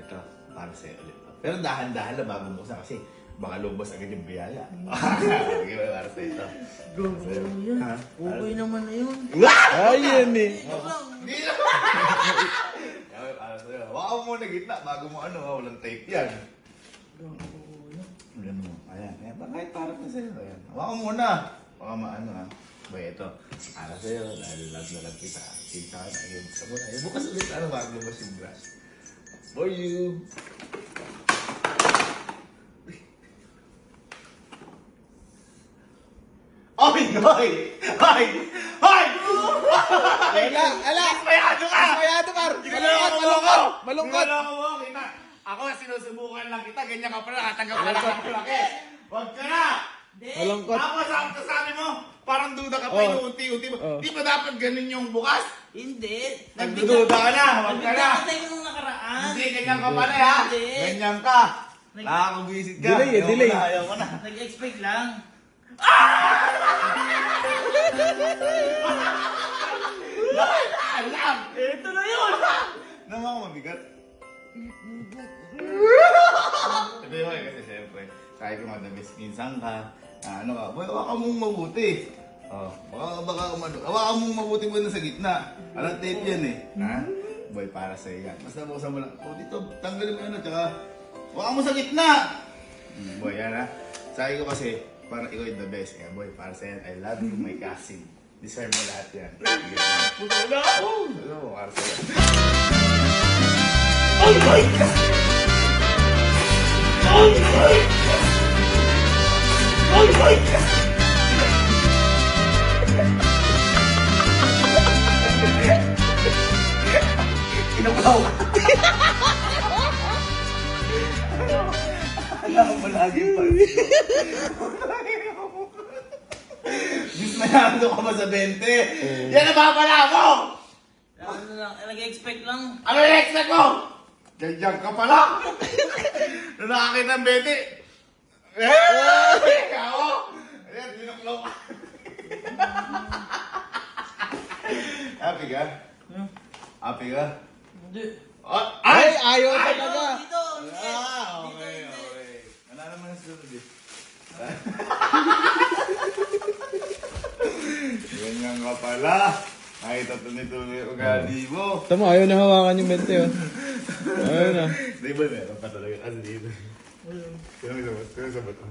Ito, para sa'yo ulit. Pero dahan-dahan lang bago buksan kasi baka lumabas agad yung biyaya. Sige ba, para sa'yo ito. Gago yan. Ha? Okay naman na yun. Ayan eh. Hindi na! Kaya para sa'yo. Waka mo muna gitna bago mo walang tape yan. Ayan mo. Ayan. Ayan. Kahit para pa sa'yo. Ayan. Waka mo muna. Baka maano ha. Ba ito. Para sa'yo. Dahil love na love kita. Kita ka na. Ayun. Bukas mo na. Ayun. Bukas ulit. Bago lumabas yung brush. For you. Oy! Hoy! Hoy! Hoy! Ala! Mayado ka! Mayado ka! Malungkot! Mo, kita. Ako sinusubukan lang kita. Ganyan ka pala. Katanggap ka lang ako laki. Huwag ka na! Malungkot. Tapos sabi mo, parang duda ka pa inuunti-unti mo. Di ba dapat ganun yung bukas? Hindi. Nagdududa ka na. Huwag ka na. Nagbigay ko nung nakaraan. Hindi, ganyan ka pala ha. Hindi. Ganyan ka. Nakakabisit ka. Delay, delay. Ayaw ko na. Nag-expect lang. Alam! Ito na yun! Naman mabigat. Sabi mo kasi siyempre, kahit kung madabis minsan ka, ano ka, boy, hawakan mong mabuti. Oh, baka hawakan mong mabuti mo na sa gitna. Alam tape yan eh. Ha? Boy, para sa'yo yan. Basta buksan mo lang. Oh, dito, tanggalin mo yan tsaka hawakan mo sa gitna. Boy, yan ha. Sabi ko kasi, parang ikaw yung the best. Kaya boy, para sa'yo, I love you, my cousin. Deserve mo lahat yan. Puto na ako! Ano mo, para sa'yo. Oh my God! Oh my God! Oh my God! Kinabaw ka! Alam mo lagi pa. Dismayado ka ba sa 20? Yan ang babala mo! Ano lang, nag-expect lang. Ano yung expect mo? Ganyan ka pala! Nung nakakita ng 20, ako! Ayan, binuklaw ka. Happy ka? Happy ka? Hindi. Ay, ayaw talaga. Dito, Okay. Wala naman ang sunod eh. Ganyan ka pala. Ay, tatuloy-tuloy yung ugali mo. Tama, ayaw na hawakan yung 20 oh. Ayaw na. Di ba meron pa talaga kasi dito? Sino sa bato?